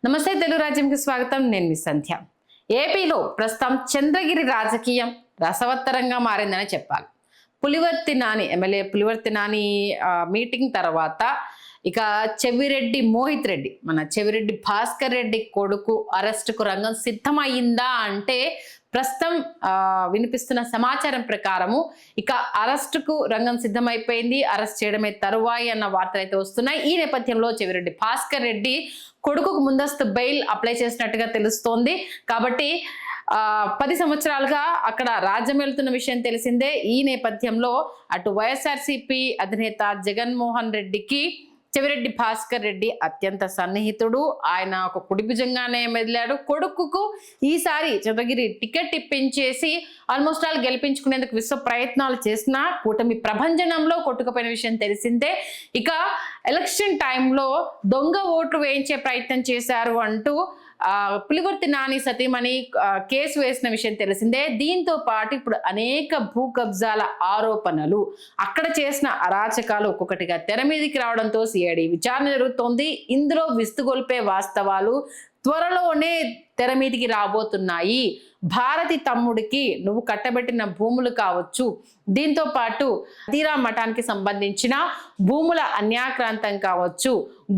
నమస్తే తెలుగు రాజ్యంకి స్వాగతం. నేను మీ సంధ్య. ఏపీలో ప్రస్తుతం చంద్రగిరి రాజకీయం రసవత్తరంగా మారిందని చెప్పాలి. పులివర్తి నాని ఎమ్మెల్యే పులివర్తి నాని మీటింగ్ తర్వాత ఇక చెవిరెడ్డి మోహిత్ రెడ్డి, మన చెవిరెడ్డి భాస్కర్ రెడ్డి కొడుకు అరెస్టుకు రంగం సిద్ధమయ్యిందా అంటే ప్రస్తుతం వినిపిస్తున్న సమాచారం ప్రకారము ఇక అరెస్టుకు రంగం సిద్ధమైపోయింది. అరెస్ట్ చేయడమే తరువాయి అన్న వార్తలు అయితే వస్తున్నాయి. ఈ నేపథ్యంలో చెవిరెడ్డి భాస్కర్ రెడ్డి కొడుకుకు ముందస్తు బెయిల్ అప్లై చేసినట్టుగా తెలుస్తోంది. కాబట్టి 10 సంవత్సరాలుగా అక్కడ రాజ్యం వెళ్తున్న విషయం తెలిసిందే. ఈ నేపథ్యంలో అటు వైఎస్ఆర్సీపీ అధినేత జగన్మోహన్ రెడ్డికి చెవిరెడ్డి భాస్కర్ రెడ్డి అత్యంత సన్నిహితుడు. ఆయన ఒక కుడిభుజంగానే మెదిలాడు. కొడుకుకు ఈసారి చంద్రగిరి టికెట్ ఇప్పించేసి ఆల్మోస్ట్ ఆల్ గెలిపించుకునేందుకు విశ్వ ప్రయత్నాలు చేసిన కూటమి ప్రభంజనంలో కొట్టుకుపోయిన విషయం తెలిసిందే. ఇక ఎలక్షన్ టైంలో దొంగ ఓట్లు వేయించే ప్రయత్నం చేశారు అంటూ పులివర్తి నాని సతీమణి కేసు వేసిన విషయం తెలిసిందే. దీంతో పాటు ఇప్పుడు అనేక భూ కబ్జాల ఆరోపణలు, అక్కడ చేసిన అరాచకాలు ఒక్కొక్కటిగా తెర మీదికి రావడంతో సిఐడి విచారణ జరుగుతోంది. ఇందులో విస్తుగొల్పే వాస్తవాలు త్వరలోనే తెర మీదికి రాబోతున్నాయి. భారతి తమ్ముడికి నువ్వు కట్టబెట్టిన భూములు కావచ్చు, దీంతో పాటు తీరా మఠానికి సంబంధించిన భూముల అన్యాక్రాంతం కావచ్చు,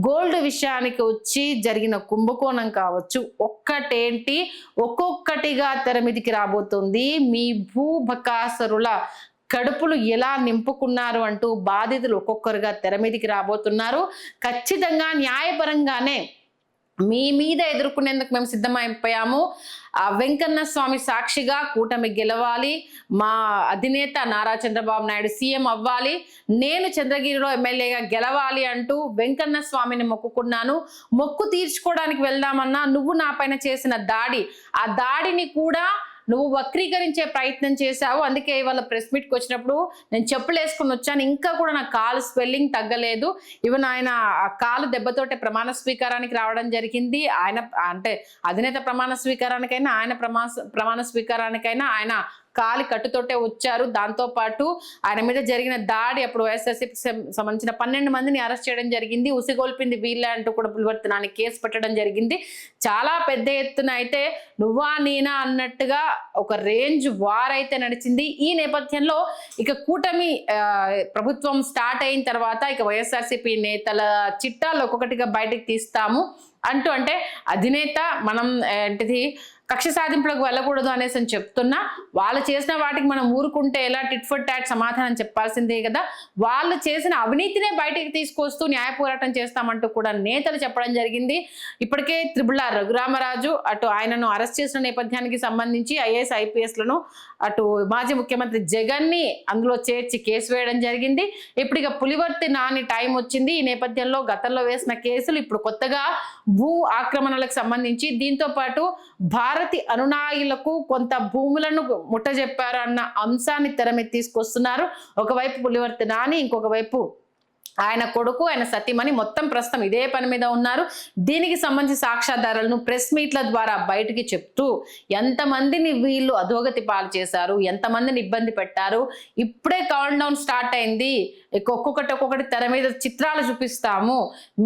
గోల్డ్ విషయానికి వచ్చి జరిగిన కుంభకోణం కావచ్చు, ఒక్కటేంటి ఒక్కొక్కటిగా తెర మీదికి రాబోతుంది. మీ భూబకాసురుల కడుపులు ఎలా నింపుకున్నారు అంటూ బాధితులు ఒక్కొక్కరుగా తెర మీదికి రాబోతున్నారు. ఖచ్చితంగా న్యాయపరంగానే మీ మీద ఎదుర్కొనేందుకు మేము సిద్ధమైపోయాము. వెంకన్న స్వామి సాక్షిగా కూటమి గెలవాలి, మా అధినేత నారా చంద్రబాబు నాయుడు సీఎం అవ్వాలి, నేను చంద్రగిరిలో ఎమ్మెల్యేగా గెలవాలి అంటూ వెంకన్న స్వామిని మొక్కుకున్నాను. మొక్కు తీర్చుకోవడానికి వెళ్దామన్నా నువ్వు నా పైన చేసిన దాడి, ఆ దాడిని కూడా నువ్వు వక్రీకరించే ప్రయత్నం చేశావు. అందుకే ఇవాళ ప్రెస్ మీట్కి వచ్చినప్పుడు నేను చెప్పులు వేసుకుని వచ్చాను, ఇంకా కూడా నా కాలు స్వెల్లింగ్ తగ్గలేదు. ఈవెన్ ఆయన ఆ కాలు దెబ్బతోటే ప్రమాణ స్వీకారానికి రావడం జరిగింది. ఆయన అంటే అధినేత ప్రమాణ స్వీకారానికైనా ఆయన ప్రమాణ స్వీకారానికైనా ఆయన కాలి కట్టుతోటే వచ్చారు. దాంతో పాటు ఆయన మీద జరిగిన దాడి అప్పుడు వైఎస్ఆర్సీపీకి సంబంధించిన 12 మందిని అరెస్ట్ చేయడం జరిగింది. ఉసిగొల్పింది వీళ్ళే అంటూ కూడా పులివర్తి నాని కేసు పెట్టడం జరిగింది. చాలా పెద్ద ఎత్తున అయితే నువ్వా నేనా అన్నట్టుగా ఒక రేంజ్ వార్ అయితే నడిచింది. ఈ నేపథ్యంలో ఇక కూటమి ప్రభుత్వం స్టార్ట్ అయిన తర్వాత ఇక వైఎస్ఆర్సీపీ నేతల చిట్టాలు ఒక్కొక్కటిగా బయటకు తీస్తాము అంటూ, అంటే అధినేత మనం ఏంటిది కక్ష సాధింపులకు వెళ్ళకూడదు అనేసి అని చెప్తున్నా, వాళ్ళు చేసిన వాటికి మనం ఊరుకుంటే ఎలా, టిట్ ఫర్ టాట్ సమాధానం చెప్పాల్సిందే కదా. వాళ్ళు చేసిన అవినీతినే బయటికి తీసుకొస్తూ న్యాయ పోరాటం చేస్తామంటూ కూడా నేతలు చెప్పడం జరిగింది. ఇప్పటికే త్రిపుల్ రఘురామరాజు అటు ఆయనను అరెస్ట్ చేసిన నేపథ్యానికి సంబంధించి ఐఏఎస్ ఐపీఎస్లను అటు మాజీ ముఖ్యమంత్రి జగన్ని అందులో చేర్చి కేసు వేయడం జరిగింది. ఇప్పుడు ఇక పులివర్తి నాని టైం వచ్చింది. ఈ నేపథ్యంలో గతంలో వేసిన కేసులు ఇప్పుడు కొత్తగా భూ ఆక్రమణలకు సంబంధించి, దీంతో పాటు భారతి అనునాయులకు కొంత భూములను ముట్టజెప్పారు అన్న అంశాన్ని తెర మీద తీసుకొస్తున్నారు. ఒకవైపు పులివర్తి నాని, ఇంకొక వైపు ఆయన కొడుకు, ఆయన సతీమణి మొత్తం ప్రస్తుతం ఇదే పని మీద ఉన్నారు. దీనికి సంబంధించి సాక్ష్యాధారాలను ప్రెస్ మీట్ల ద్వారా బయటికి చెప్తూ ఎంతమందిని వీళ్ళు అధోగతి పాలు చేశారు, ఎంతమందిని ఇబ్బంది పెట్టారు, ఇప్పుడే కౌంట్ డౌన్ స్టార్ట్ అయింది, ఒక్కొక్కటి తెర మీద చిత్రాలు చూపిస్తాము,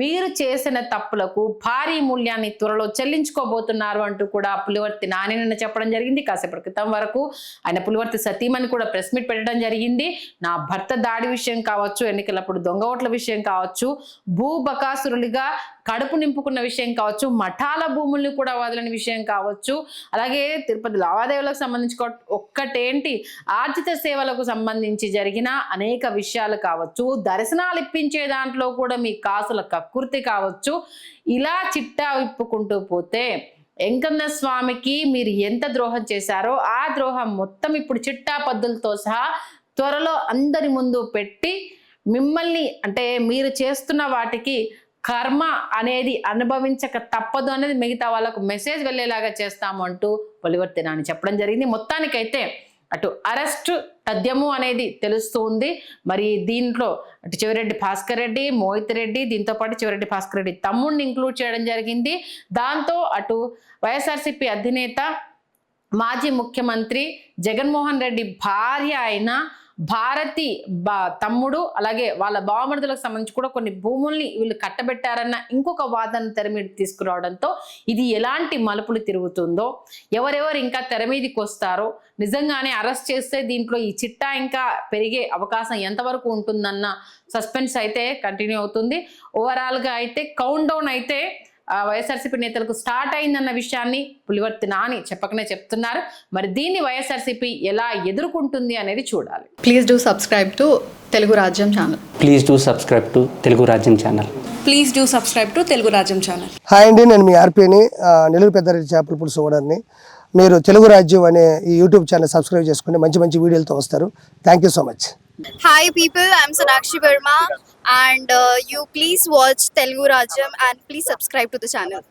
మీరు చేసిన తప్పులకు భారీ మూల్యాన్ని త్వరలో చెల్లించుకోబోతున్నారు అంటూ కూడా పులివర్తి నాని నిన్న చెప్పడం జరిగింది. కాసేపటి క్రితం వరకు ఆయన పులివర్తి సతీమణి కూడా ప్రెస్ మీట్ పెట్టడం జరిగింది. నా భర్త దాడి విషయం కావచ్చు, ఎన్నికలప్పుడు దొంగ ఓట్ల విషయం కావచ్చు, భూ బకాసురులుగా కడుపు నింపుకున్న విషయం కావచ్చు, మఠాల భూముల్ని కూడా వదలని విషయం కావచ్చు, అలాగే తిరుపతి లావాదేవీలకు సంబంధించి ఒక్కటేంటి ఆర్జిత సేవలకు సంబంధించి జరిగిన అనేక విషయాలు కావచ్చు, దర్శనాలు ఇప్పించే దాంట్లో కూడా మీ కాసుల కక్కుర్తి కావచ్చు, ఇలా చిట్టా విప్పుకుంటూ పోతే వెంకన్న స్వామికి మీరు ఎంత ద్రోహం చేశారో ఆ ద్రోహం మొత్తం ఇప్పుడు చిట్టా పద్దులతో సహా త్వరలో అందరి ముందు పెట్టి మిమ్మల్ని, అంటే మీరు చేస్తున్న వాటికి కర్మ అనేది అనుభవించక తప్పదు అనేది మిగతా వాళ్ళకు మెసేజ్ వెళ్ళేలాగా చేస్తాము అంటూ పులివర్తి నాని చెప్పడం జరిగింది. మొత్తానికైతే అటు అరెస్ట్ తథ్యము అనేది తెలుస్తుంది. మరి దీంట్లో అటు చెవిరెడ్డి భాస్కర్ రెడ్డి, మోహిత్ రెడ్డి, దీంతో పాటు చెవిరెడ్డి భాస్కర్ రెడ్డి తమ్ముడిని ఇంక్లూడ్ చేయడం జరిగింది. దాంతో అటు వైఎస్ఆర్సీపీ అధినేత మాజీ ముఖ్యమంత్రి జగన్మోహన్ రెడ్డి భార్య అయిన భారతి తమ్ముడు అలాగే వాళ్ళ బావమరుదులకు సంబంధించి కూడా కొన్ని భూముల్ని వీళ్ళు కట్టబెట్టారన్న ఇంకొక వాదన తెర మీద తీసుకురావడంతో ఇది ఎలాంటి మలుపులు తిరుగుతుందో, ఎవరెవరు ఇంకా తెర మీదకి వస్తారో, నిజంగానే అరెస్ట్ చేస్తే దీంట్లో ఈ చిట్టా ఇంకా పెరిగే అవకాశం ఎంతవరకు ఉంటుందన్న సస్పెన్స్ అయితే కంటిన్యూ అవుతుంది. ఓవరాల్గా అయితే కౌంట్ డౌన్ అయితే వైఎస్ఆర్సీపీ నేతలకు స్టార్ట్ అయిందన్న విషయాన్ని పులివర్తి నాని చెప్పకనే చెప్తున్నారు. మరి దీన్ని వైఎస్ఆర్సీపీ ఎలా ఎదుర్కొంటుంది అనేది చూడాలి. Please do subscribe to Telugu Rajyam channel. Please do subscribe to Telugu Rajyam channel. Please do subscribe to Telugu Rajyam channel. Hi అండి, నేను మీ ఆర్పీని, నెల్లూరు పెద్దారెడ్డి చేపల పులుసు ఓనర్ని. మీరు తెలుగు రాజ్యం అనే ఈ యూట్యూబ్ ఛానల్ సబ్స్క్రైబ్ చేసుకుని మంచి మంచి వీడియోలతో వస్తారు. Thank you so much. Hi people, I'm Sonakshi Verma and you please watch Telugu Rajyam and please subscribe to the channel.